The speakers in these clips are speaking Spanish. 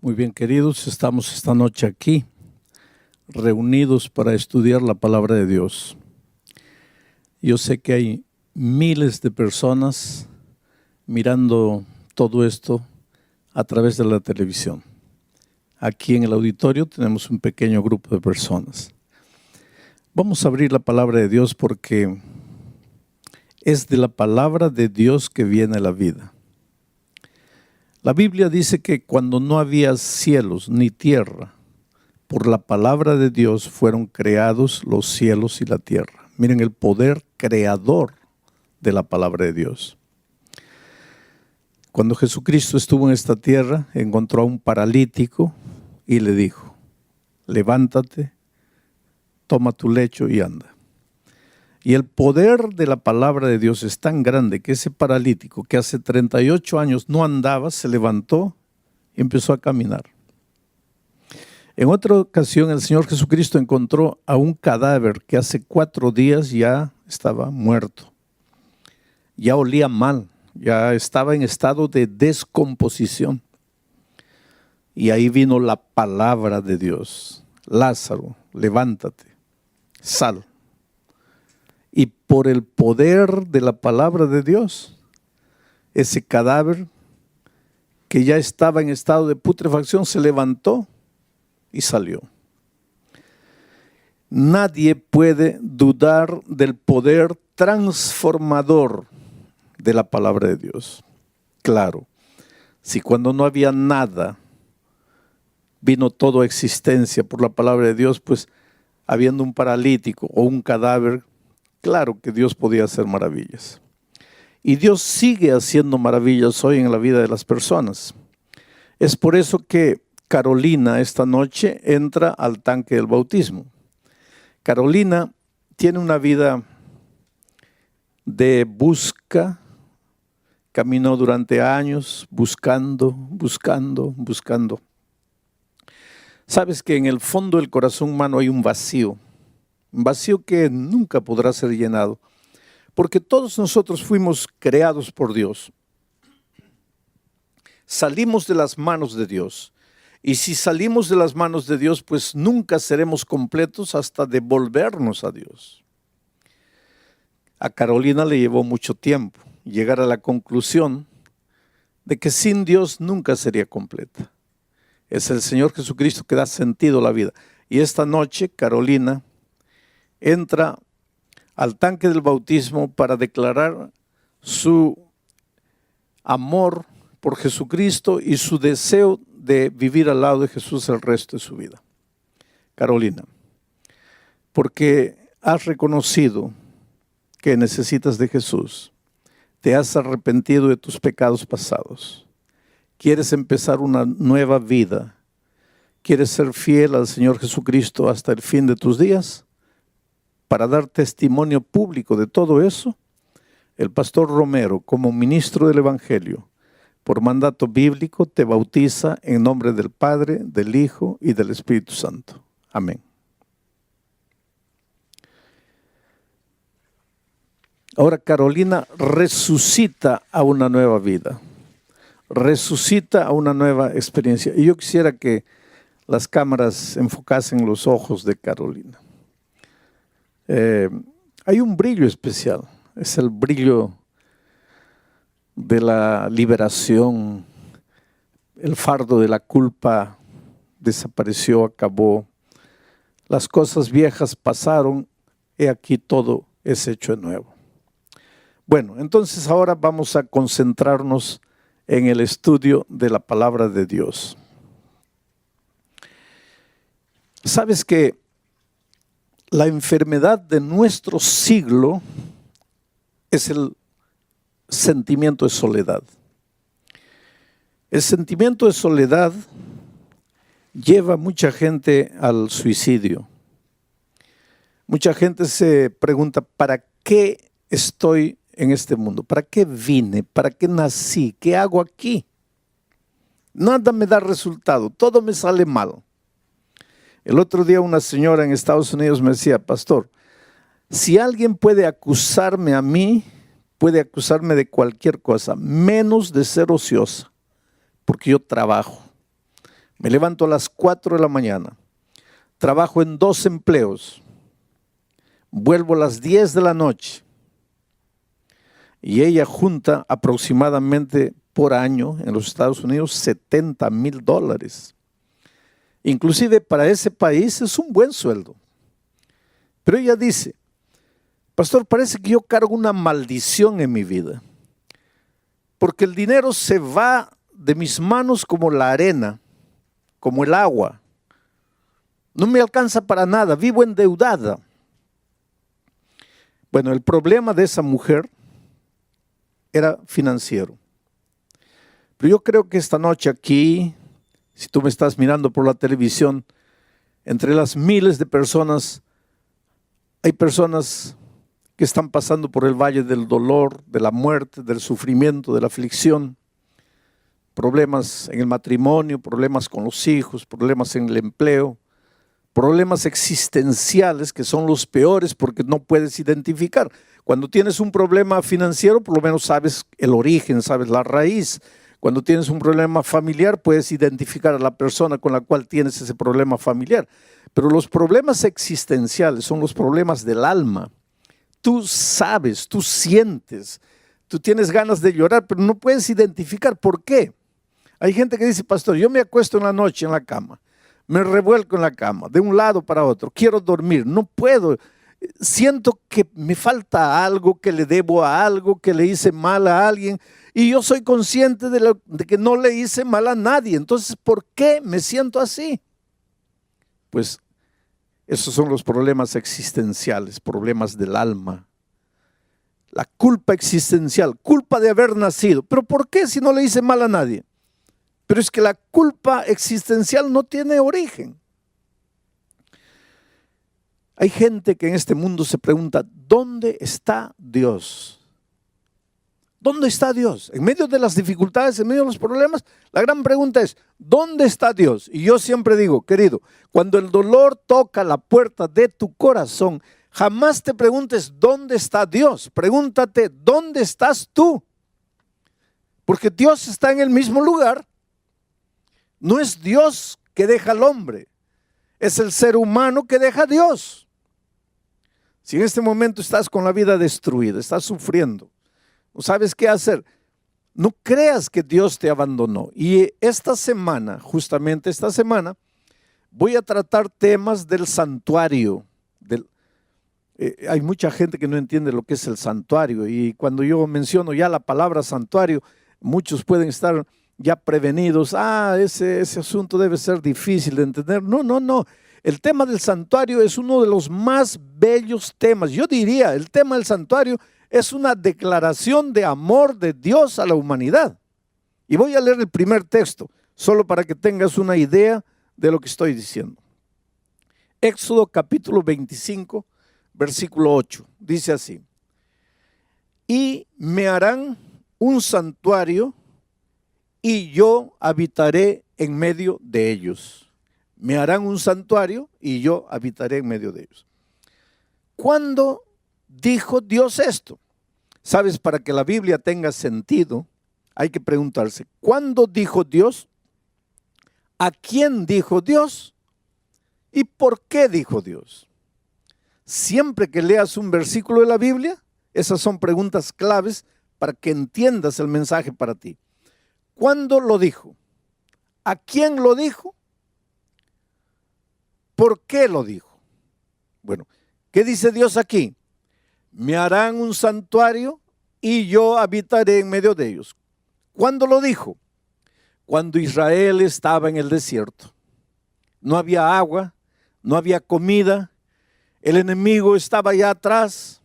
Muy bien, queridos, estamos esta noche aquí, reunidos para estudiar la palabra de Dios. Yo sé que hay miles de personas mirando todo esto a través de la televisión. Aquí en el auditorio tenemos un pequeño grupo de personas. Vamos a abrir la palabra de Dios porque es de la palabra de Dios que viene la vida. La Biblia dice que cuando no había cielos ni tierra, por la palabra de Dios fueron creados los cielos y la tierra. Miren el poder creador de la palabra de Dios. Cuando Jesucristo estuvo en esta tierra, encontró a un paralítico y le dijo: levántate, toma tu lecho y anda. Y el poder de la palabra de Dios es tan grande que ese paralítico que hace 38 años no andaba, se levantó y empezó a caminar. En otra ocasión el Señor Jesucristo encontró a un cadáver que hace 4 días ya estaba muerto. Ya olía mal, ya estaba en estado de descomposición. Y ahí vino la palabra de Dios: Lázaro, levántate, sal. Y por el poder de la palabra de Dios, ese cadáver que ya estaba en estado de putrefacción se levantó y salió. Nadie puede dudar del poder transformador de la palabra de Dios. Claro, si cuando no había nada vino todo a existencia por la palabra de Dios, pues habiendo un paralítico o un cadáver, claro que Dios podía hacer maravillas. Y Dios sigue haciendo maravillas hoy en la vida de las personas. Es por eso que Carolina esta noche entra al tanque del bautismo. Carolina tiene una vida de busca, caminó durante años buscando. Sabes que en el fondo del corazón humano hay un vacío que nunca podrá ser llenado, porque todos nosotros fuimos creados por Dios. Salimos de las manos de Dios, y si salimos de las manos de Dios, pues nunca seremos completos hasta devolvernos a Dios. A Carolina le llevó mucho tiempo llegar a la conclusión de que sin Dios nunca sería completa. Es el Señor Jesucristo que da sentido a la vida. Y esta noche Carolina entra al tanque del bautismo para declarar su amor por Jesucristo y su deseo de vivir al lado de Jesús el resto de su vida. Carolina, porque has reconocido que necesitas de Jesús, te has arrepentido de tus pecados pasados, quieres empezar una nueva vida, quieres ser fiel al Señor Jesucristo hasta el fin de tus días. Para dar testimonio público de todo eso, el pastor Romero, como ministro del Evangelio, por mandato bíblico, te bautiza en nombre del Padre, del Hijo y del Espíritu Santo. Amén. Ahora Carolina resucita a una nueva vida, resucita a una nueva experiencia. Y yo quisiera que las cámaras enfocasen los ojos de Carolina. Hay un brillo especial, es el brillo de la liberación. El fardo de la culpa desapareció, acabó. Las cosas viejas pasaron, he aquí todo es hecho de nuevo. Bueno, entonces ahora vamos a concentrarnos en el estudio de la palabra de Dios. ¿Sabes que la enfermedad de nuestro siglo es el sentimiento de soledad? El sentimiento de soledad lleva a mucha gente al suicidio. Mucha gente se pregunta: ¿para qué estoy en este mundo? ¿Para qué vine? ¿Para qué nací? ¿Qué hago aquí? Nada me da resultado, todo me sale mal. El otro día una señora en Estados Unidos me decía: pastor, si alguien puede acusarme a mí, puede acusarme de cualquier cosa, menos de ser ociosa, porque yo trabajo, Me levanto a las 4 de la mañana, trabajo en 2 empleos, vuelvo a las 10 de la noche y ella junta aproximadamente por año en los Estados Unidos $70,000. Inclusive para ese país es un buen sueldo. Pero ella dice, pastor, parece que yo cargo una maldición en mi vida, porque el dinero se va de mis manos como la arena, como el agua. No me alcanza para nada, vivo endeudada. Bueno, el problema de esa mujer era financiero. Pero yo creo que esta noche aquí, si tú me estás mirando por la televisión, entre las miles de personas, hay personas que están pasando por el valle del dolor, de la muerte, del sufrimiento, de la aflicción. Problemas en el matrimonio, problemas con los hijos, problemas en el empleo, problemas existenciales que son los peores porque no puedes identificar. Cuando tienes un problema financiero, por lo menos sabes el origen, sabes la raíz. Cuando tienes un problema familiar, puedes identificar a la persona con la cual tienes ese problema familiar. Pero los problemas existenciales son los problemas del alma. Tú sabes, tú sientes, tú tienes ganas de llorar, pero no puedes identificar por qué. Hay gente que dice, pastor, yo me acuesto en la noche en la cama, me revuelco en la cama, de un lado para otro, quiero dormir, no puedo, siento que me falta algo, que le debo a algo, que le hice mal a alguien, y yo soy consciente de que no le hice mal a nadie. Entonces, ¿por qué me siento así? Pues esos son los problemas existenciales, problemas del alma. La culpa existencial, culpa de haber nacido. ¿Pero por qué si no le hice mal a nadie? Pero es que la culpa existencial no tiene origen. Hay gente que en este mundo se pregunta, ¿dónde está Dios? ¿Dónde está Dios? En medio de las dificultades, en medio de los problemas, la gran pregunta es, ¿dónde está Dios? Y yo siempre digo, querido, cuando el dolor toca la puerta de tu corazón, jamás te preguntes, ¿dónde está Dios? Pregúntate, ¿dónde estás tú? Porque Dios está en el mismo lugar. No es Dios que deja al hombre, es el ser humano que deja a Dios. Si en este momento estás con la vida destruida, estás sufriendo, no sabes qué hacer, no creas que Dios te abandonó. Y esta semana, justamente esta semana, voy a tratar temas del santuario. Hay mucha gente que no entiende lo que es el santuario, y cuando yo menciono ya la palabra santuario, muchos pueden estar ya prevenidos, ese asunto debe ser difícil de entender. No. El tema del santuario es uno de los más bellos temas. Yo diría, el tema del santuario es una declaración de amor de Dios a la humanidad. Y voy a leer el primer texto, solo para que tengas una idea de lo que estoy diciendo. Éxodo capítulo 25, versículo 8, dice así: y me harán un santuario y yo habitaré en medio de ellos. Me harán un santuario y yo habitaré en medio de ellos. ¿Cuándo dijo Dios esto? Sabes, para que la Biblia tenga sentido, hay que preguntarse, ¿cuándo dijo Dios? ¿A quién dijo Dios? ¿Y por qué dijo Dios? Siempre que leas un versículo de la Biblia, esas son preguntas claves para que entiendas el mensaje para ti. ¿Cuándo lo dijo? ¿A quién lo dijo? ¿Por qué lo dijo? Bueno, ¿qué dice Dios aquí? Me harán un santuario y yo habitaré en medio de ellos. ¿Cuándo lo dijo? Cuando Israel estaba en el desierto. No había agua, no había comida, el enemigo estaba allá atrás.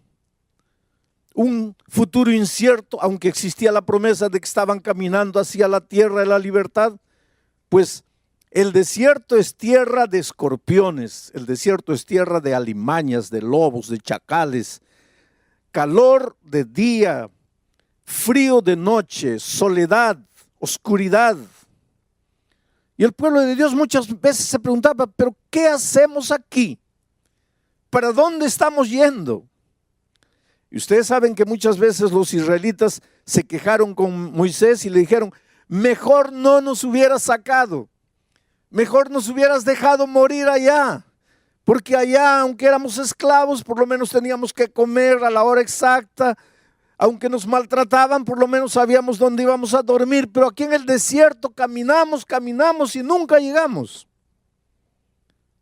Un futuro incierto, aunque existía la promesa de que estaban caminando hacia la tierra de la libertad, pues el desierto es tierra de escorpiones, el desierto es tierra de alimañas, de lobos, de chacales, calor de día, frío de noche, soledad, oscuridad. Y el pueblo de Dios muchas veces se preguntaba, ¿pero qué hacemos aquí? ¿Para dónde estamos yendo? Y ustedes saben que muchas veces los israelitas se quejaron con Moisés y le dijeron, mejor no nos hubiera sacado. Mejor nos hubieras dejado morir allá. Porque allá, aunque éramos esclavos, por lo menos teníamos que comer a la hora exacta. Aunque nos maltrataban, por lo menos sabíamos dónde íbamos a dormir. Pero aquí en el desierto caminamos y nunca llegamos.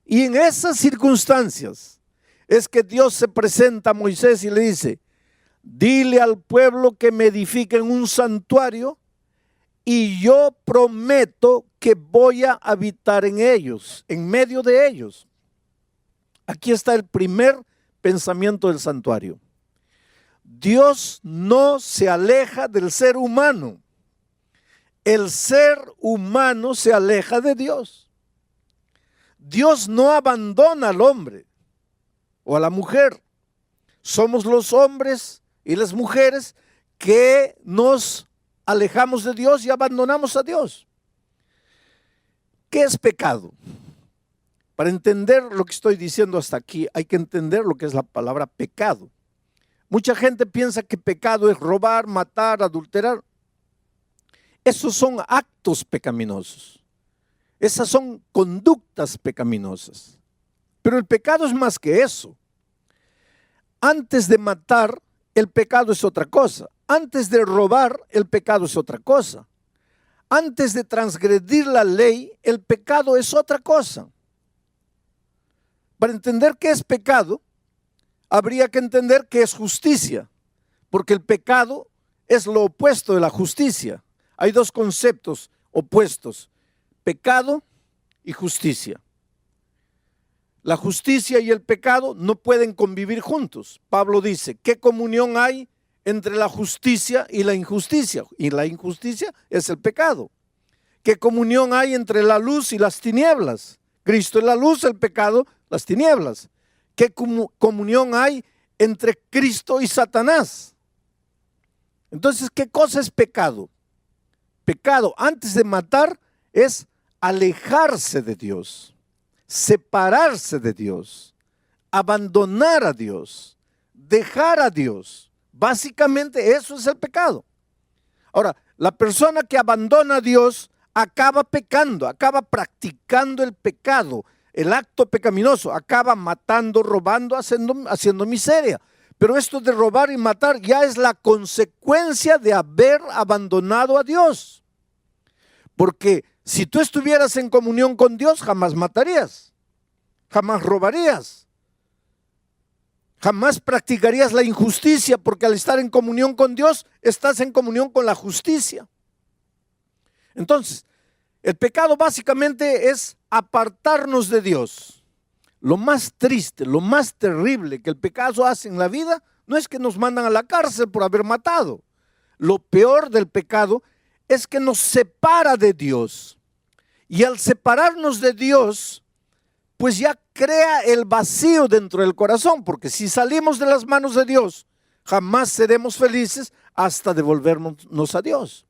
Y en esas circunstancias es que Dios se presenta a Moisés y le dice: dile al pueblo que me edifiquen un santuario y yo prometo que voy a habitar en ellos, en medio de ellos. Aquí está el primer pensamiento del santuario. Dios no se aleja del ser humano. El ser humano se aleja de Dios. Dios no abandona al hombre o a la mujer. Somos los hombres y las mujeres que nos alejamos de Dios y abandonamos a Dios. ¿Qué es pecado? Para entender lo que estoy diciendo hasta aquí, hay que entender lo que es la palabra pecado. Mucha gente piensa que pecado es robar, matar, adulterar. Esos son actos pecaminosos. Esas son conductas pecaminosas. Pero el pecado es más que eso. Antes de matar, el pecado es otra cosa. Antes de robar, el pecado es otra cosa. Antes de transgredir la ley, el pecado es otra cosa. Para entender qué es pecado, habría que entender qué es justicia, porque el pecado es lo opuesto de la justicia. Hay dos conceptos opuestos: pecado y justicia. La justicia y el pecado no pueden convivir juntos. Pablo dice: ¿qué comunión hay entre la justicia y la injusticia? Y la injusticia es el pecado. ¿Qué comunión hay entre la luz y las tinieblas? Cristo es la luz, el pecado, las tinieblas. ¿Qué comunión hay entre Cristo y Satanás? Entonces, ¿qué cosa es pecado? Pecado, antes de matar, es alejarse de Dios, separarse de Dios, abandonar a Dios, dejar a Dios. Básicamente eso es el pecado. Ahora, la persona que abandona a Dios acaba pecando, acaba practicando el pecado, el acto pecaminoso, acaba matando, robando, haciendo miseria. Pero esto de robar y matar ya es la consecuencia de haber abandonado a Dios. Porque si tú estuvieras en comunión con Dios, jamás matarías, jamás robarías, jamás practicarías la injusticia, porque al estar en comunión con Dios, estás en comunión con la justicia. Entonces, el pecado básicamente es apartarnos de Dios. Lo más triste, lo más terrible que el pecado hace en la vida no es que nos mandan a la cárcel por haber matado. Lo peor del pecado es que nos separa de Dios. Y al separarnos de Dios, pues ya crea el vacío dentro del corazón, porque si salimos de las manos de Dios, jamás seremos felices hasta devolvernos a Dios.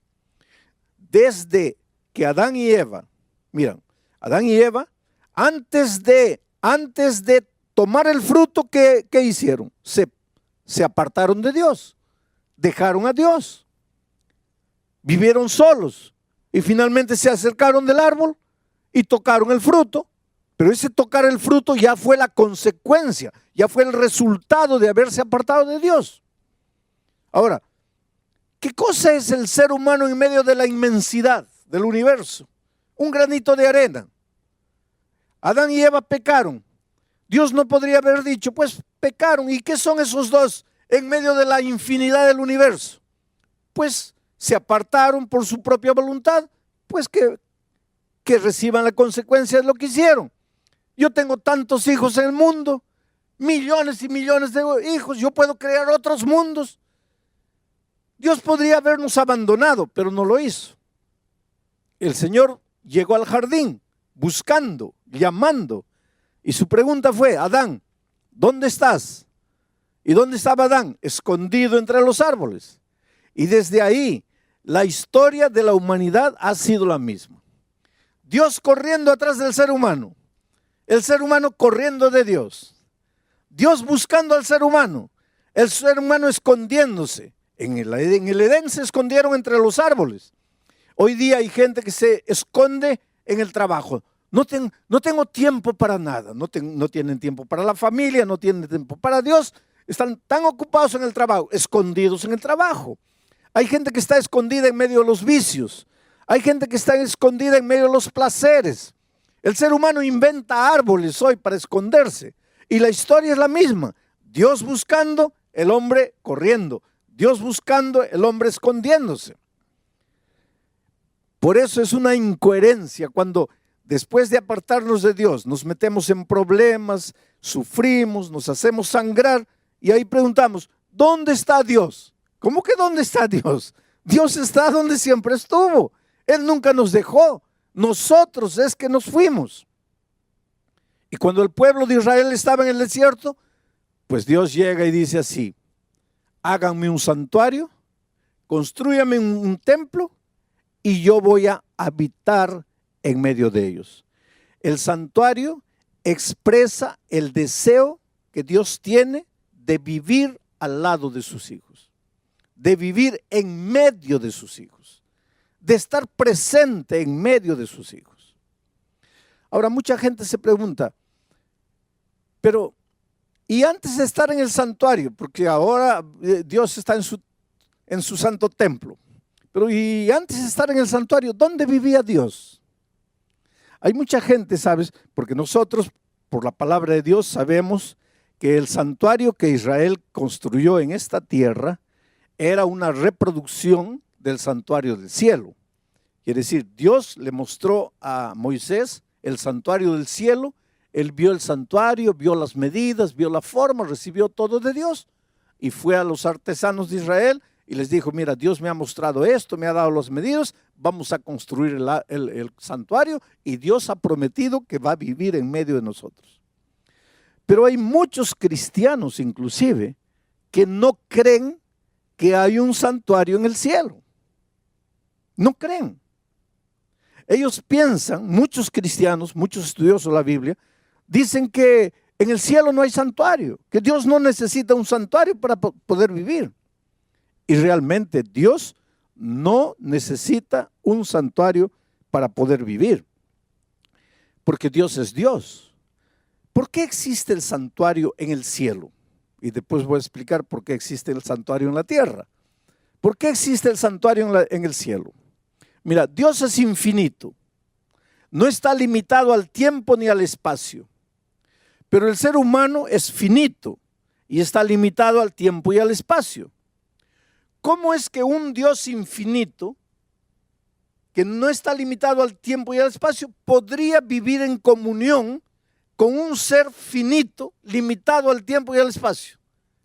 Desde que Adán y Eva, miren, Adán y Eva, antes de tomar el fruto, ¿qué hicieron? Se apartaron de Dios, dejaron a Dios, vivieron solos y finalmente se acercaron del árbol y tocaron el fruto. Pero ese tocar el fruto ya fue la consecuencia, ya fue el resultado de haberse apartado de Dios. Ahora, ¿qué cosa es el ser humano en medio de la inmensidad del universo? Un granito de arena. Adán y Eva pecaron. Dios no podría haber dicho, pues pecaron. ¿Y qué son esos dos en medio de la infinidad del universo? Pues se apartaron por su propia voluntad, pues que reciban la consecuencia de lo que hicieron. Yo tengo tantos hijos en el mundo, millones y millones de hijos, yo puedo crear otros mundos. Dios podría habernos abandonado, pero no lo hizo. El Señor llegó al jardín buscando, llamando, y su pregunta fue: Adán, ¿dónde estás? ¿Y dónde estaba Adán? Escondido entre los árboles. Y desde ahí la historia de la humanidad ha sido la misma. Dios corriendo atrás del ser humano, el ser humano corriendo de Dios, Dios buscando al ser humano, el ser humano escondiéndose. En el Edén se escondieron entre los árboles. Hoy día hay gente que se esconde en el trabajo. No tengo tiempo para nada. No tienen tiempo para la familia, no tienen tiempo para Dios. Están tan ocupados en el trabajo, escondidos en el trabajo. Hay gente que está escondida en medio de los vicios. Hay gente que está escondida en medio de los placeres. El ser humano inventa árboles hoy para esconderse. Y la historia es la misma. Dios buscando, el hombre corriendo. Dios buscando, el hombre escondiéndose. Por eso es una incoherencia cuando después de apartarnos de Dios nos metemos en problemas, sufrimos, nos hacemos sangrar y ahí preguntamos, ¿dónde está Dios? ¿Cómo que dónde está Dios? Dios está donde siempre estuvo. Él nunca nos dejó. Nosotros es que nos fuimos. Y cuando el pueblo de Israel estaba en el desierto, pues Dios llega y dice así, háganme un santuario, constrúyame un templo y yo voy a habitar en medio de ellos. El santuario expresa el deseo que Dios tiene de vivir al lado de sus hijos, de vivir en medio de sus hijos, de estar presente en medio de sus hijos. Ahora mucha gente se pregunta, pero y antes de estar en el santuario, porque ahora Dios está en su santo templo, pero y antes de estar en el santuario, ¿dónde vivía Dios? Hay mucha gente, ¿sabes? Porque nosotros, por la palabra de Dios, sabemos que el santuario que Israel construyó en esta tierra era una reproducción del santuario del cielo. Quiere decir, Dios le mostró a Moisés el santuario del cielo. Él vio el santuario, vio las medidas, vio la forma, recibió todo de Dios y fue a los artesanos de Israel y les dijo, mira, Dios me ha mostrado esto, me ha dado las medidas, vamos a construir el santuario y Dios ha prometido que va a vivir en medio de nosotros. Pero hay muchos cristianos inclusive que no creen que hay un santuario en el cielo. No creen. Ellos piensan, muchos cristianos, muchos estudiosos de la Biblia, dicen que en el cielo no hay santuario, que Dios no necesita un santuario para poder vivir. Y realmente Dios no necesita un santuario para poder vivir, porque Dios es Dios. ¿Por qué existe el santuario en el cielo? Y después voy a explicar por qué existe el santuario en la tierra. ¿Por qué existe el santuario en el cielo? Mira, Dios es infinito, no está limitado al tiempo ni al espacio, pero el ser humano es finito y está limitado al tiempo y al espacio. ¿Cómo es que un Dios infinito, que no está limitado al tiempo y al espacio, podría vivir en comunión con un ser finito, limitado al tiempo y al espacio?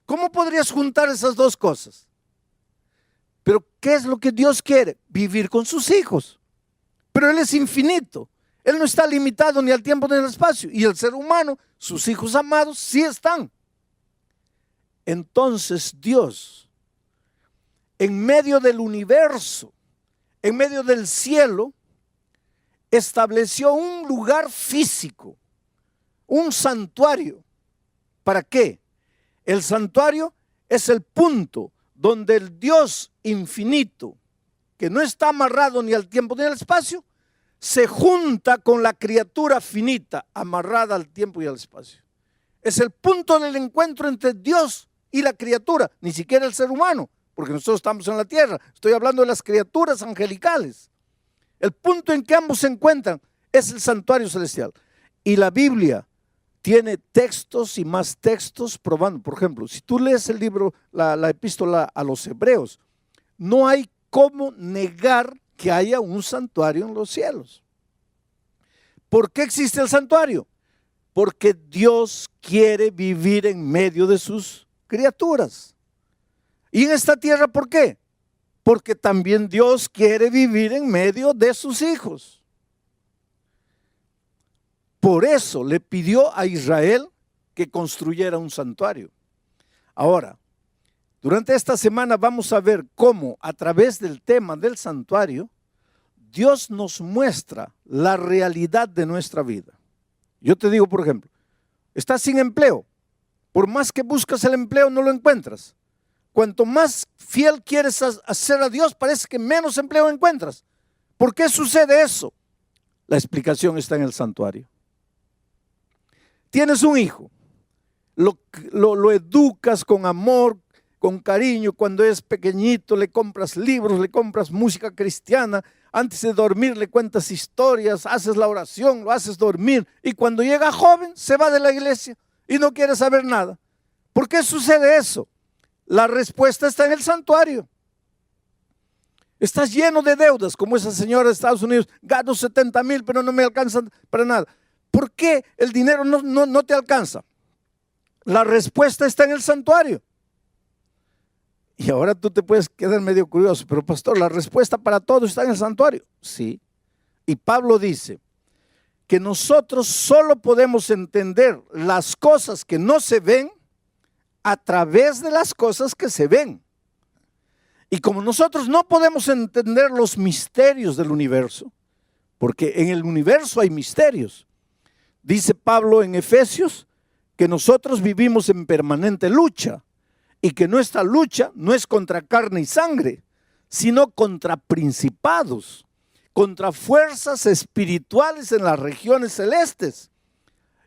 ¿Cómo podrías juntar esas dos cosas? Pero ¿qué es lo que Dios quiere? Vivir con sus hijos. Pero Él es infinito. Él no está limitado ni al tiempo ni al espacio. Y el ser humano, sus hijos amados, sí están. Entonces Dios, en medio del universo, en medio del cielo, estableció un lugar físico, un santuario. ¿Para qué? El santuario es el punto donde el Dios infinito, que no está amarrado ni al tiempo ni al espacio, se junta con la criatura finita, amarrada al tiempo y al espacio. Es el punto del encuentro entre Dios y la criatura, ni siquiera el ser humano, porque nosotros estamos en la tierra. Estoy hablando de las criaturas angelicales. El punto en que ambos se encuentran es el santuario celestial. Y la Biblia tiene textos y más textos probando. Por ejemplo, si tú lees el libro, la epístola a los Hebreos, no hay cómo negar que haya un santuario en los cielos. ¿Por qué existe el santuario? Porque Dios quiere vivir en medio de sus criaturas. ¿Y en esta tierra por qué? Porque también Dios quiere vivir en medio de sus hijos. Por eso le pidió a Israel que construyera un santuario. Ahora, durante esta semana vamos a ver cómo a través del tema del santuario, Dios nos muestra la realidad de nuestra vida. Yo te digo, por ejemplo, estás sin empleo. Por más que buscas el empleo, no lo encuentras. Cuanto más fiel quieres hacer a Dios, parece que menos empleo encuentras. ¿Por qué sucede eso? La explicación está en el santuario. Tienes un hijo, lo educas con amor, con cariño. Cuando es pequeñito le compras libros, le compras música cristiana. Antes de dormir le cuentas historias, haces la oración, lo haces dormir. Y cuando llega joven se va de la iglesia y no quiere saber nada. ¿Por qué sucede eso? La respuesta está en el santuario. Estás lleno de deudas, como esa señora de Estados Unidos. Gano 70,000, pero no me alcanzan para nada. ¿Por qué el dinero no te alcanza? La respuesta está en el santuario. Y ahora tú te puedes quedar medio curioso, pero pastor, la respuesta para todo está en el santuario. Sí. Y Pablo dice que nosotros solo podemos entender las cosas que no se ven a través de las cosas que se ven. Y como nosotros no podemos entender los misterios del universo, porque en el universo hay misterios, dice Pablo en Efesios que nosotros vivimos en permanente lucha y que nuestra lucha no es contra carne y sangre, sino contra principados, contra fuerzas espirituales en las regiones celestes.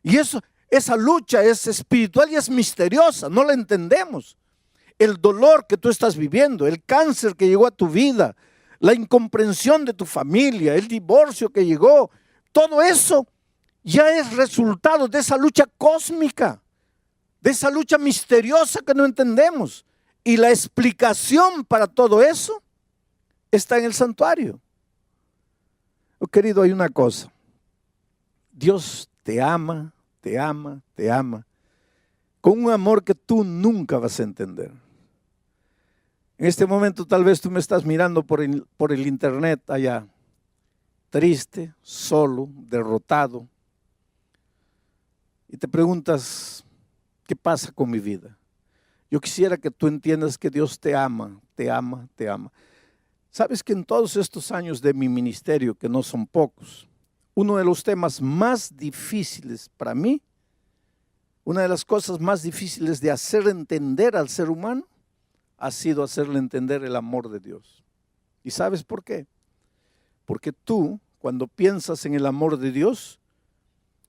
Y esa lucha es espiritual y es misteriosa, no la entendemos. El dolor que tú estás viviendo, el cáncer que llegó a tu vida, la incomprensión de tu familia, el divorcio que llegó, todo eso ya es resultado de esa lucha cósmica, de esa lucha misteriosa que no entendemos. Y la explicación para todo eso está en el santuario. Oh, querido, hay una cosa. Dios te ama, te ama, te ama, con un amor que tú nunca vas a entender. En este momento tal vez tú me estás mirando por el internet allá, triste, solo, derrotado, y te preguntas, ¿qué pasa con mi vida? Yo quisiera que tú entiendas que Dios te ama, te ama, te ama. Sabes que en todos estos años de mi ministerio, que no son pocos, uno de los temas más difíciles para mí, una de las cosas más difíciles de hacer entender al ser humano, ha sido hacerle entender el amor de Dios. ¿Y sabes por qué? Porque tú, cuando piensas en el amor de Dios,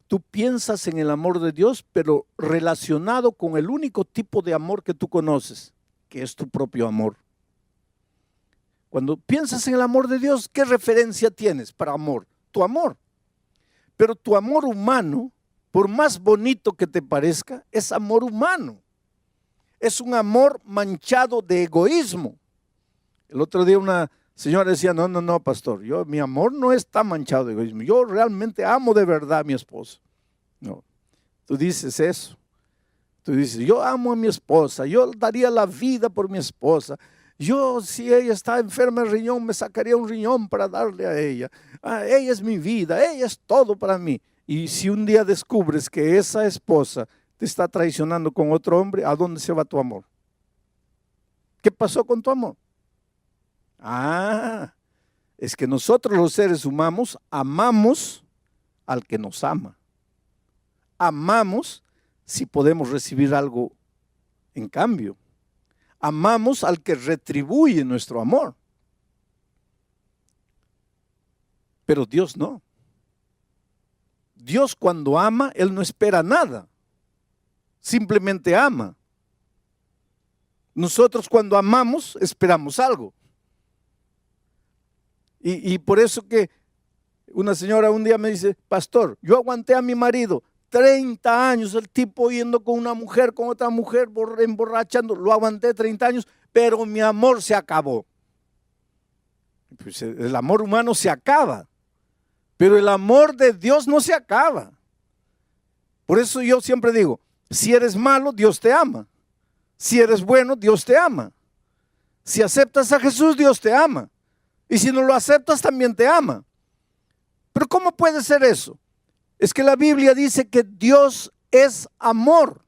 tú piensas en el amor de Dios, pero relacionado con el único tipo de amor que tú conoces, que es tu propio amor. Cuando piensas en el amor de Dios, ¿qué referencia tienes para amor? Tu amor. Pero tu amor humano, por más bonito que te parezca, es amor humano. Es un amor manchado de egoísmo. El otro día una señora decía, no, pastor, mi amor no está manchado de egoísmo. Yo realmente amo de verdad a mi esposa. No, tú dices eso. Tú dices, yo amo a mi esposa, yo daría la vida por mi esposa. Yo, si ella está enferma de riñón, me sacaría un riñón para darle a ella. Ella es mi vida, ella es todo para mí. Y si un día descubres que esa esposa te está traicionando con otro hombre, ¿a dónde se va tu amor? ¿Qué pasó con tu amor? Es que nosotros los seres humanos amamos al que nos ama. Amamos si podemos recibir algo en cambio. Amamos al que retribuye nuestro amor. Pero Dios no. Dios cuando ama, Él no espera nada. Simplemente ama. Nosotros cuando amamos esperamos algo. Y por eso que una señora un día me dice, pastor, yo aguanté a mi marido 30 años, el tipo yendo con una mujer, con otra mujer, emborrachando, lo aguanté 30 años, pero mi amor se acabó. Pues el amor humano se acaba, pero el amor de Dios no se acaba. Por eso yo siempre digo, si eres malo, Dios te ama. Si eres bueno, Dios te ama. Si aceptas a Jesús, Dios te ama. Y si no lo aceptas, también te ama. Pero ¿cómo puede ser eso? Es que la Biblia dice que Dios es amor.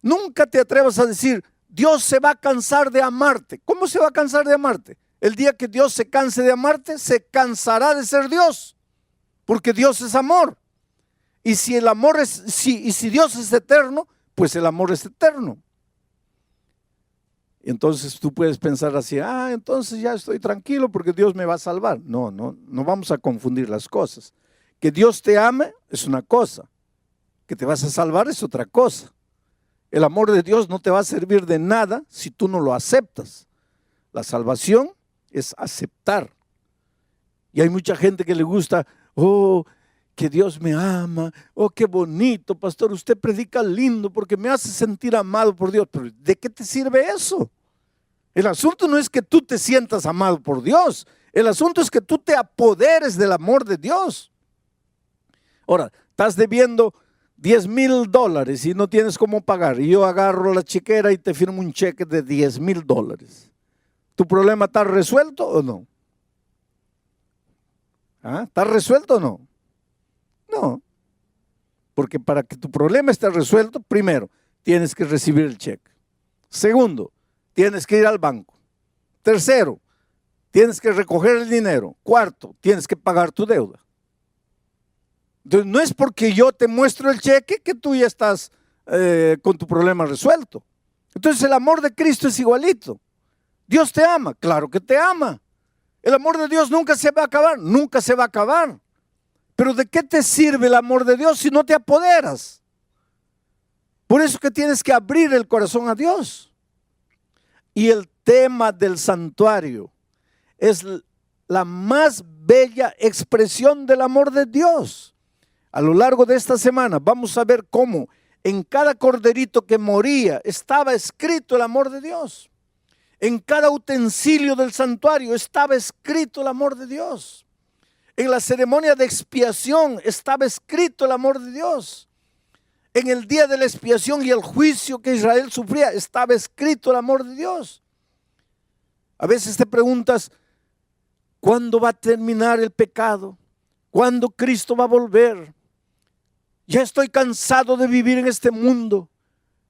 Nunca te atrevas a decir, Dios se va a cansar de amarte. ¿Cómo se va a cansar de amarte? El día que Dios se canse de amarte, se cansará de ser Dios. Porque Dios es amor. Y si el amor si Dios es eterno, pues el amor es eterno. Entonces tú puedes pensar así, entonces ya estoy tranquilo porque Dios me va a salvar. No vamos a confundir las cosas. Que Dios te ame es una cosa, que te vas a salvar es otra cosa. El amor de Dios no te va a servir de nada si tú no lo aceptas. La salvación es aceptar. Y hay mucha gente que le gusta, que Dios me ama, qué bonito, pastor, usted predica lindo porque me hace sentir amado por Dios. Pero ¿de qué te sirve eso? El asunto no es que tú te sientas amado por Dios, el asunto es que tú te apoderes del amor de Dios. Ahora, estás debiendo $10,000 y no tienes cómo pagar, y yo agarro la chequera y te firmo un cheque de $10,000. ¿Tu problema está resuelto o no? ¿Está resuelto o no? No, porque para que tu problema esté resuelto, primero, tienes que recibir el cheque. Segundo, tienes que ir al banco. Tercero, tienes que recoger el dinero. Cuarto, tienes que pagar tu deuda. Entonces, no es porque yo te muestro el cheque que tú ya estás con tu problema resuelto. Entonces el amor de Cristo es igualito. Dios te ama, claro que te ama. El amor de Dios nunca se va a acabar, nunca se va a acabar. Pero ¿de qué te sirve el amor de Dios si no te apoderas? Por eso que tienes que abrir el corazón a Dios. Y el tema del santuario es la más bella expresión del amor de Dios. A lo largo de esta semana vamos a ver cómo en cada corderito que moría estaba escrito el amor de Dios. En cada utensilio del santuario estaba escrito el amor de Dios. En la ceremonia de expiación estaba escrito el amor de Dios. En el día de la expiación y el juicio que Israel sufría estaba escrito el amor de Dios. A veces te preguntas, ¿cuándo va a terminar el pecado? ¿Cuándo Cristo va a volver? Ya estoy cansado de vivir en este mundo.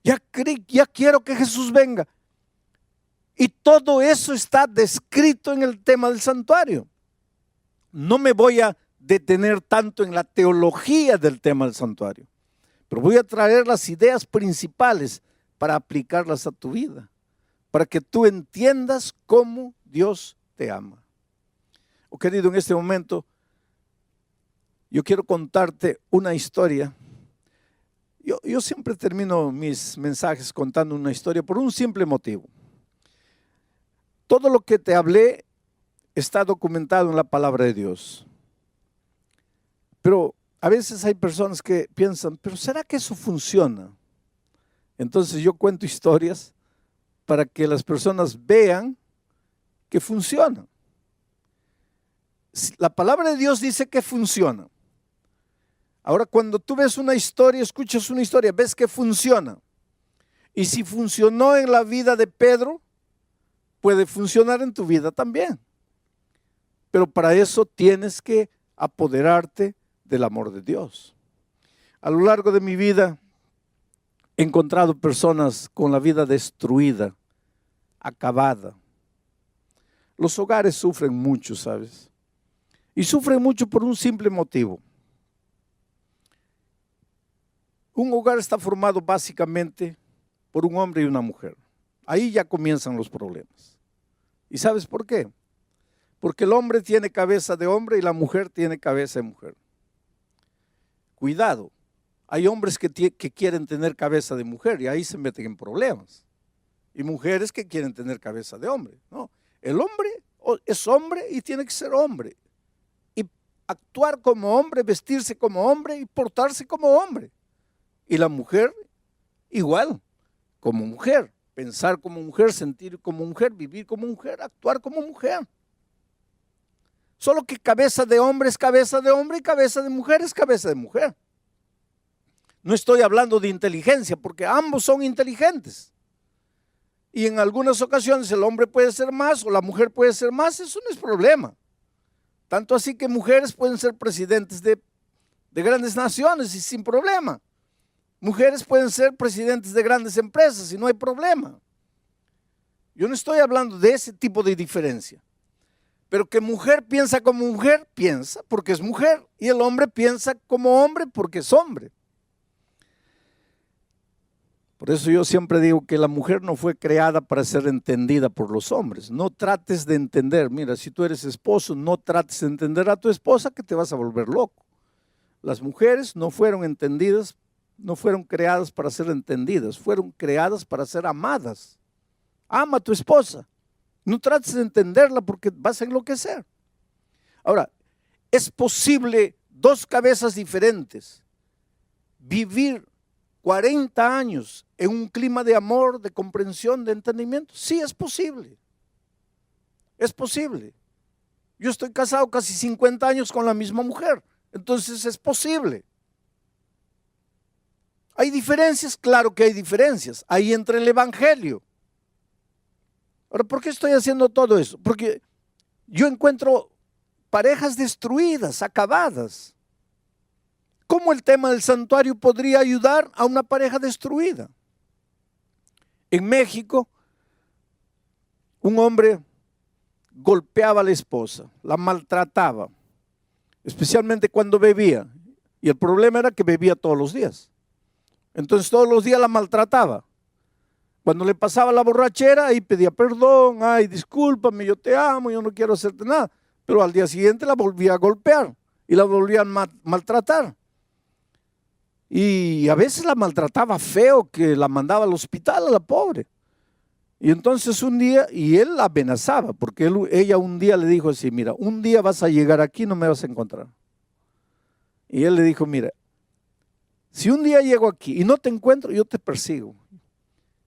Ya quiero que Jesús venga. Y todo eso está descrito en el tema del santuario. No me voy a detener tanto en la teología del tema del santuario, pero voy a traer las ideas principales para aplicarlas a tu vida, para que tú entiendas cómo Dios te ama. Querido, en este momento yo quiero contarte una historia. Yo siempre termino mis mensajes contando una historia por un simple motivo. Todo lo que te hablé está documentado en la palabra de Dios. Pero a veces hay personas que piensan, ¿pero será que eso funciona? Entonces yo cuento historias para que las personas vean que funciona. La palabra de Dios dice que funciona. Ahora, cuando tú ves una historia, escuchas una historia, ves que funciona. Y si funcionó en la vida de Pedro, puede funcionar en tu vida también. Pero para eso tienes que apoderarte del amor de Dios. A lo largo de mi vida he encontrado personas con la vida destruida, acabada. Los hogares sufren mucho, ¿sabes? Y sufren mucho por un simple motivo. Un hogar está formado básicamente por un hombre y una mujer. Ahí ya comienzan los problemas. ¿Y sabes por qué? Porque el hombre tiene cabeza de hombre y la mujer tiene cabeza de mujer. Cuidado, hay hombres que quieren tener cabeza de mujer y ahí se meten en problemas. Y mujeres que quieren tener cabeza de hombre. No, el hombre es hombre y tiene que ser hombre. Y actuar como hombre, vestirse como hombre y portarse como hombre. Y la mujer igual, como mujer. Pensar como mujer, sentir como mujer, vivir como mujer, actuar como mujer. Solo que cabeza de hombre es cabeza de hombre y cabeza de mujer es cabeza de mujer. No estoy hablando de inteligencia porque ambos son inteligentes. Y en algunas ocasiones el hombre puede ser más o la mujer puede ser más, eso no es problema. Tanto así que mujeres pueden ser presidentes de grandes naciones y sin problema. Mujeres pueden ser presidentes de grandes empresas y no hay problema. Yo no estoy hablando de ese tipo de diferencia. Pero que mujer piensa como mujer, piensa porque es mujer. Y el hombre piensa como hombre porque es hombre. Por eso yo siempre digo que la mujer no fue creada para ser entendida por los hombres. No trates de entender. Mira, si tú eres esposo, no trates de entender a tu esposa que te vas a volver loco. Las mujeres no fueron entendidas, no fueron creadas para ser entendidas, fueron creadas para ser amadas. Ama a tu esposa. No trates de entenderla porque vas a enloquecer. Ahora, ¿es posible dos cabezas diferentes vivir 40 años en un clima de amor, de comprensión, de entendimiento? Sí, es posible. Es posible. Yo estoy casado casi 50 años con la misma mujer, entonces es posible. ¿Hay diferencias? Claro que hay diferencias. Ahí entra el evangelio. Ahora, ¿por qué estoy haciendo todo eso? Porque yo encuentro parejas destruidas, acabadas. ¿Cómo el tema del santuario podría ayudar a una pareja destruida? En México, un hombre golpeaba a la esposa, la maltrataba, especialmente cuando bebía. Y el problema era que bebía todos los días. Entonces todos los días la maltrataba. Cuando le pasaba la borrachera, ahí pedía perdón, ay, discúlpame, yo te amo, yo no quiero hacerte nada. Pero al día siguiente la volvía a golpear y la volvía a maltratar. Y a veces la maltrataba feo, que la mandaba al hospital a la pobre. Y entonces un día, y él la amenazaba, porque ella un día le dijo así, mira, un día vas a llegar aquí y no me vas a encontrar. Y él le dijo, mira, si un día llego aquí y no te encuentro, yo te persigo.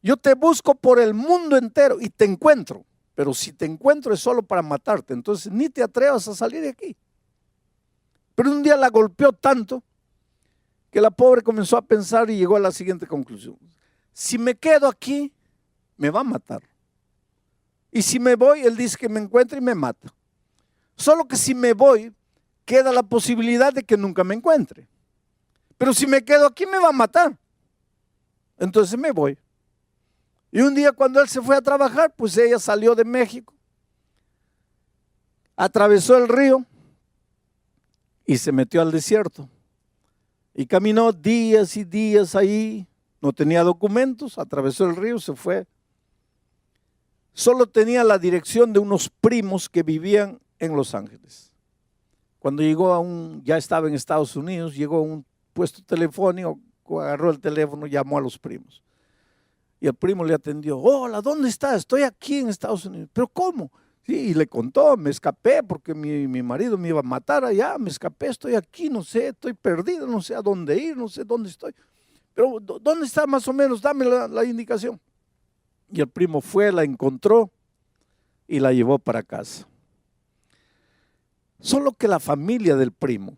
Yo te busco por el mundo entero y te encuentro. Pero si te encuentro es solo para matarte, entonces ni te atrevas a salir de aquí. Pero un día la golpeó tanto que la pobre comenzó a pensar y llegó a la siguiente conclusión. Si me quedo aquí, me va a matar. Y si me voy, él dice que me encuentra y me mata. Solo que si me voy, queda la posibilidad de que nunca me encuentre. Pero si me quedo aquí, me va a matar. Entonces me voy. Y un día cuando él se fue a trabajar, pues ella salió de México, atravesó el río y se metió al desierto. Y caminó días y días ahí, no tenía documentos, atravesó el río, se fue. Solo tenía la dirección de unos primos que vivían en Los Ángeles. Cuando llegó ya estaba en Estados Unidos, llegó a un puesto telefónico, agarró el teléfono, llamó a los primos. Y el primo le atendió, hola, ¿dónde estás? Estoy aquí en Estados Unidos. ¿Pero cómo? Sí, y le contó, me escapé porque mi marido me iba a matar allá, me escapé, estoy aquí, no sé, estoy perdido, no sé a dónde ir, no sé dónde estoy. Pero ¿dónde está más o menos? Dame la indicación. Y el primo fue, la encontró y la llevó para casa. Solo que la familia del primo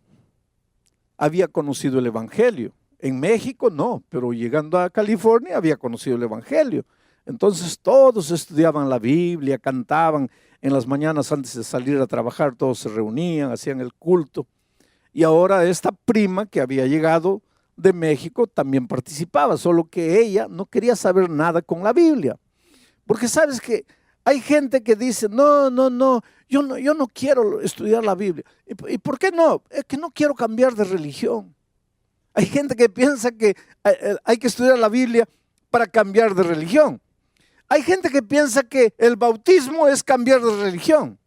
había conocido el evangelio. En México no, pero llegando a California había conocido el evangelio. Entonces todos estudiaban la Biblia, cantaban en las mañanas antes de salir a trabajar, todos se reunían, hacían el culto. Y ahora esta prima que había llegado de México también participaba, solo que ella no quería saber nada con la Biblia. Porque sabes que hay gente que dice, no, yo no quiero estudiar la Biblia. ¿Y por qué no? Es que no quiero cambiar de religión. Hay gente que piensa que hay que estudiar la Biblia para cambiar de religión. Hay gente que piensa que el bautismo es cambiar de religión.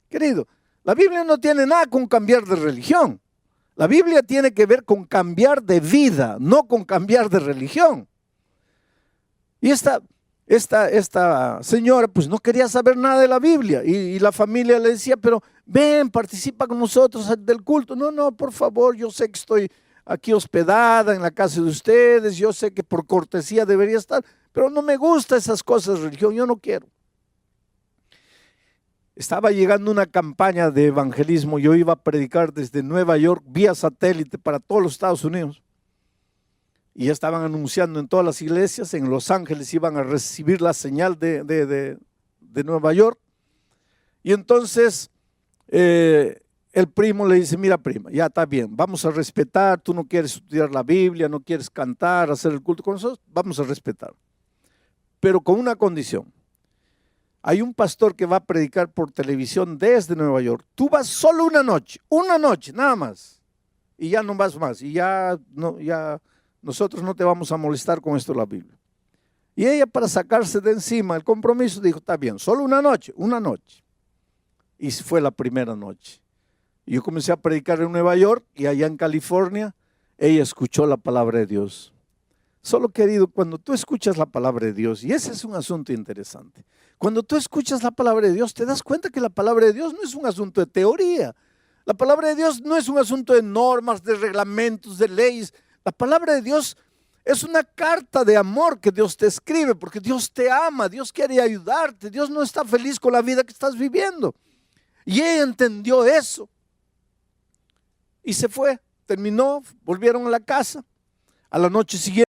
Querido, la Biblia no tiene nada con cambiar de religión. La Biblia tiene que ver con cambiar de vida, no con cambiar de religión. Y esta señora pues no quería saber nada de la Biblia y la familia le decía, pero ven, participa con nosotros del culto. No, por favor, yo sé que estoy aquí hospedada en la casa de ustedes, yo sé que por cortesía debería estar, pero no me gustan esas cosas de religión, yo no quiero. Estaba llegando una campaña de evangelismo, yo iba a predicar desde Nueva York vía satélite para todos los Estados Unidos. Y ya estaban anunciando en todas las iglesias, en Los Ángeles iban a recibir la señal de Nueva York. Y entonces el primo le dice, mira prima, ya está bien, vamos a respetar, tú no quieres estudiar la Biblia, no quieres cantar, hacer el culto con nosotros, vamos a respetar. Pero con una condición. Hay un pastor que va a predicar por televisión desde Nueva York. Tú vas solo una noche, nada más. Y ya no vas más. Y ya nosotros no te vamos a molestar con esto de la Biblia. Y ella, para sacarse de encima el compromiso, dijo, está bien, solo una noche. Y fue la primera noche. Y yo comencé a predicar en Nueva York y allá en California, ella escuchó la palabra de Dios. Solo, querido, cuando tú escuchas la palabra de Dios, y ese es un asunto interesante, cuando tú escuchas la palabra de Dios, te das cuenta que la palabra de Dios no es un asunto de teoría. La palabra de Dios no es un asunto de normas, de reglamentos, de leyes. La palabra de Dios es una carta de amor que Dios te escribe, porque Dios te ama, Dios quiere ayudarte, Dios no está feliz con la vida que estás viviendo. Y ella entendió eso. Y se fue, terminó, volvieron a la casa. A la noche siguiente,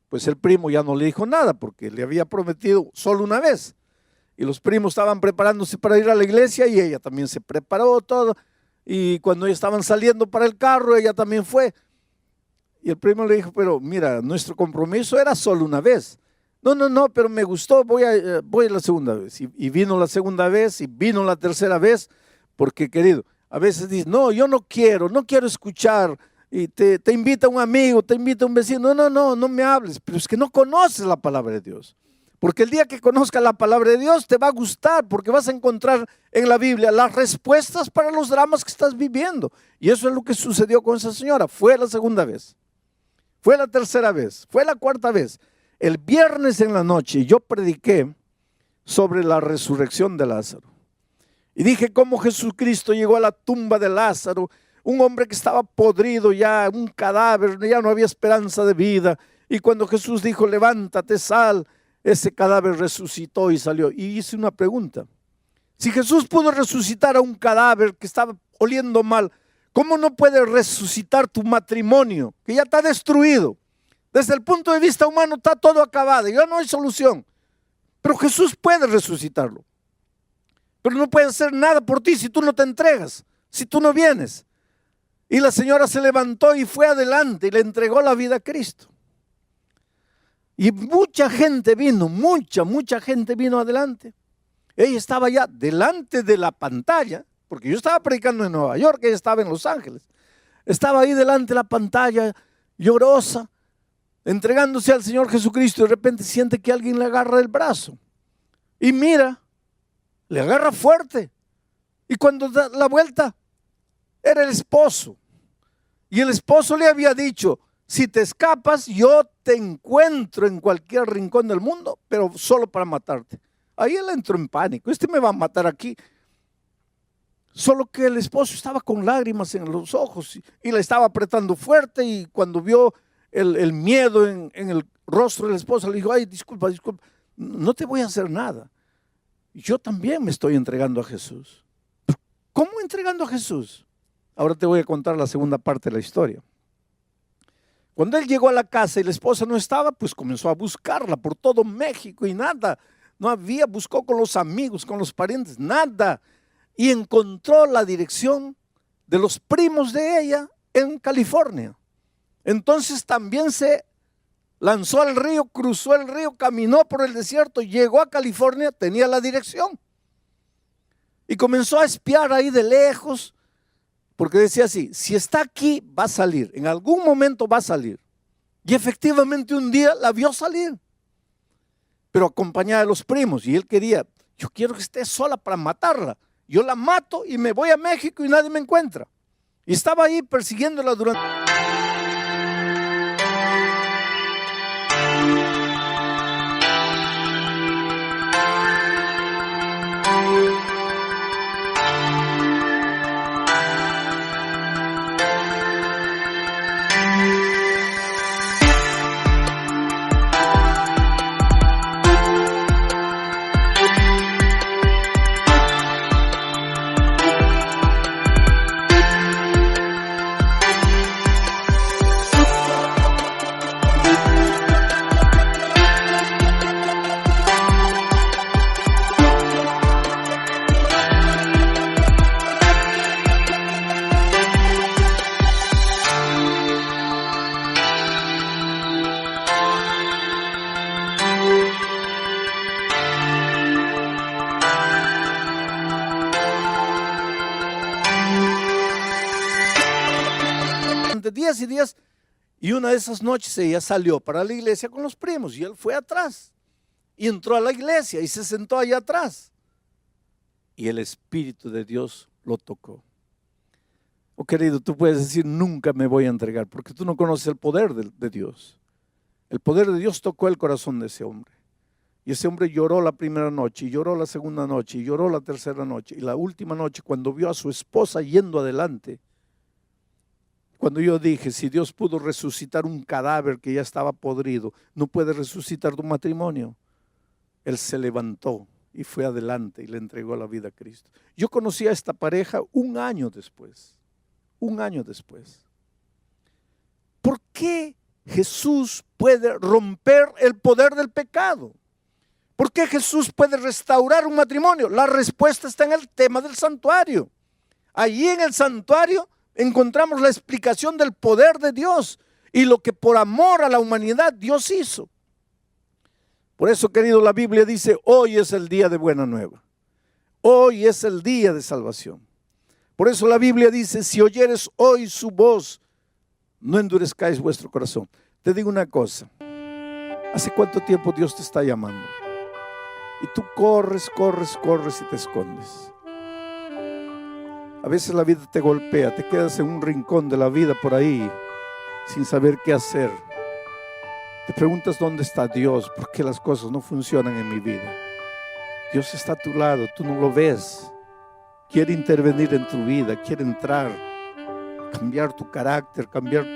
pues el primo ya no le dijo nada porque le había prometido solo una vez. Y los primos estaban preparándose para ir a la iglesia y ella también se preparó todo. Y cuando ellos estaban saliendo para el carro, ella también fue. Y el primo le dijo, pero mira, nuestro compromiso era solo una vez. No, pero me gustó, voy a la segunda vez. Y vino la segunda vez y vino la tercera vez. Porque, querido, a veces dices, no, yo no quiero escuchar. Y te invita un amigo, te invita un vecino, no me hables, pero es que no conoces la palabra de Dios. Porque el día que conozcas la palabra de Dios te va a gustar, porque vas a encontrar en la Biblia las respuestas para los dramas que estás viviendo. Y eso es lo que sucedió con esa señora. Fue la segunda vez, fue la tercera vez, fue la cuarta vez. El viernes en la noche yo prediqué sobre la resurrección de Lázaro. Y dije cómo Jesucristo llegó a la tumba de Lázaro, un hombre que estaba podrido ya, un cadáver, ya no había esperanza de vida. Y cuando Jesús dijo, levántate, sal, ese cadáver resucitó y salió. Y hice una pregunta. Si Jesús pudo resucitar a un cadáver que estaba oliendo mal, ¿cómo no puede resucitar tu matrimonio, que ya está destruido? Desde el punto de vista humano está todo acabado, ya no hay solución. Pero Jesús puede resucitarlo. Pero no puede hacer nada por ti si tú no te entregas, si tú no vienes. Y la señora se levantó y fue adelante y le entregó la vida a Cristo. Y mucha gente vino, mucha gente vino adelante. Ella estaba ya delante de la pantalla, porque yo estaba predicando en Nueva York, ella estaba en Los Ángeles. Estaba ahí delante de la pantalla, llorosa, entregándose al Señor Jesucristo. Y de repente siente que alguien le agarra el brazo. Y mira, le agarra fuerte. Y cuando da la vuelta, era el esposo. Y el esposo le había dicho, si te escapas, yo te encuentro en cualquier rincón del mundo, pero solo para matarte. Ahí él entró en pánico, me va a matar aquí. Solo que el esposo estaba con lágrimas en los ojos y la estaba apretando fuerte, y cuando vio el miedo en el rostro de la esposa, le dijo, ay, disculpa, no te voy a hacer nada. Yo también me estoy entregando a Jesús. ¿Cómo entregando a Jesús? Ahora te voy a contar la segunda parte de la historia. Cuando él llegó a la casa y la esposa no estaba, pues comenzó a buscarla por todo México y nada. No había, buscó con los amigos, con los parientes, nada. Y encontró la dirección de los primos de ella en California. Entonces también se lanzó al río, cruzó el río, caminó por el desierto, llegó a California, tenía la dirección. Y comenzó a espiar ahí de lejos, porque decía así, si está aquí va a salir, en algún momento va a salir. Y efectivamente un día la vio salir, pero acompañada de los primos. Y él quería, yo quiero que esté sola para matarla. Yo la mato y me voy a México y nadie me encuentra. Y estaba ahí persiguiéndola durante... durante días y días. Y una de esas noches ella salió para la iglesia con los primos y él fue atrás. Y entró a la iglesia y se sentó allá atrás. Y el Espíritu de Dios lo tocó. Oh querido, tú puedes decir, nunca me voy a entregar, porque tú no conoces el poder de Dios. El poder de Dios tocó el corazón de ese hombre. Y ese hombre lloró la primera noche, y lloró la segunda noche, y lloró la tercera noche. Y la última noche, cuando vio a su esposa yendo adelante, cuando yo dije, si Dios pudo resucitar un cadáver que ya estaba podrido, ¿no puede resucitar tu matrimonio? Él se levantó y fue adelante y le entregó la vida a Cristo. Yo conocí a esta pareja un año después. Un año después. ¿Por qué Jesús puede romper el poder del pecado? ¿Por qué Jesús puede restaurar un matrimonio? La respuesta está en el tema del santuario. Allí en el santuario encontramos la explicación del poder de Dios y lo que por amor a la humanidad Dios hizo. Por eso, querido, la Biblia dice, hoy es el día de buena nueva. Hoy es el día de salvación. Por eso la Biblia dice, si oyeres hoy su voz, no endurezcáis vuestro corazón. Te digo una cosa, ¿hace cuánto tiempo Dios te está llamando? Y tú corres y te escondes. A veces la vida te golpea, te quedas en un rincón de la vida por ahí, sin saber qué hacer. Te preguntas dónde está Dios, por qué las cosas no funcionan en mi vida. Dios está a tu lado, tú no lo ves. Quiere intervenir en tu vida, quiere entrar, cambiar tu carácter, cambiar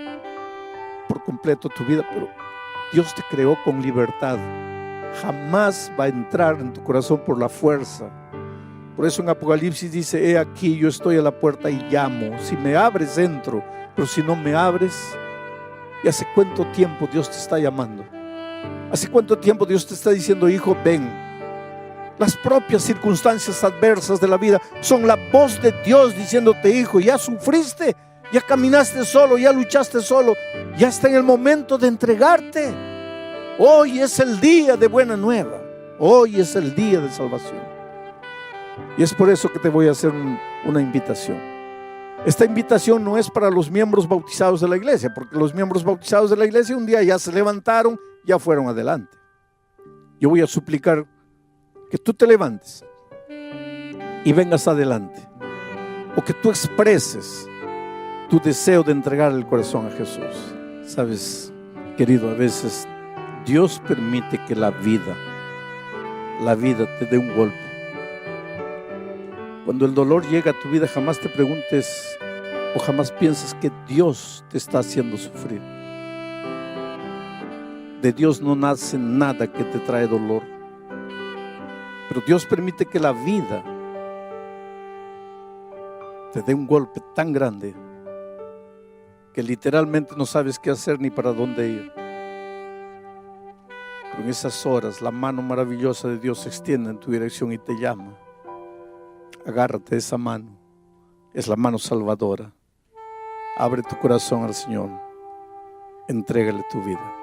por completo tu vida, pero Dios te creó con libertad. Jamás va a entrar en tu corazón por la fuerza. Por eso en Apocalipsis dice, he aquí yo estoy a la puerta y llamo. Si me abres entro, pero si no me abres. ¿Y hace cuánto tiempo Dios te está llamando? ¿Hace cuánto tiempo Dios te está diciendo, hijo, ven? Las propias circunstancias adversas de la vida son la voz de Dios diciéndote, hijo, ya sufriste, ya caminaste solo, ya luchaste solo, ya está en el momento de entregarte. Hoy es el día de buena nueva, hoy es el día de salvación. Y es por eso que te voy a hacer una invitación. Esta invitación no es para los miembros bautizados de la iglesia, porque los miembros bautizados de la iglesia un día ya se levantaron, ya fueron adelante. Yo voy a suplicar que tú te levantes y vengas adelante, o que tú expreses tu deseo de entregar el corazón a Jesús. Sabes, querido, a veces Dios permite que la vida te dé un golpe. Cuando el dolor llega a tu vida, jamás te preguntes o jamás pienses que Dios te está haciendo sufrir. De Dios no nace nada que te trae dolor. Pero Dios permite que la vida te dé un golpe tan grande que literalmente no sabes qué hacer ni para dónde ir. Pero en esas horas la mano maravillosa de Dios se extiende en tu dirección y te llama. Agárrate de esa mano, es la mano salvadora. Abre tu corazón al Señor, entrégale tu vida.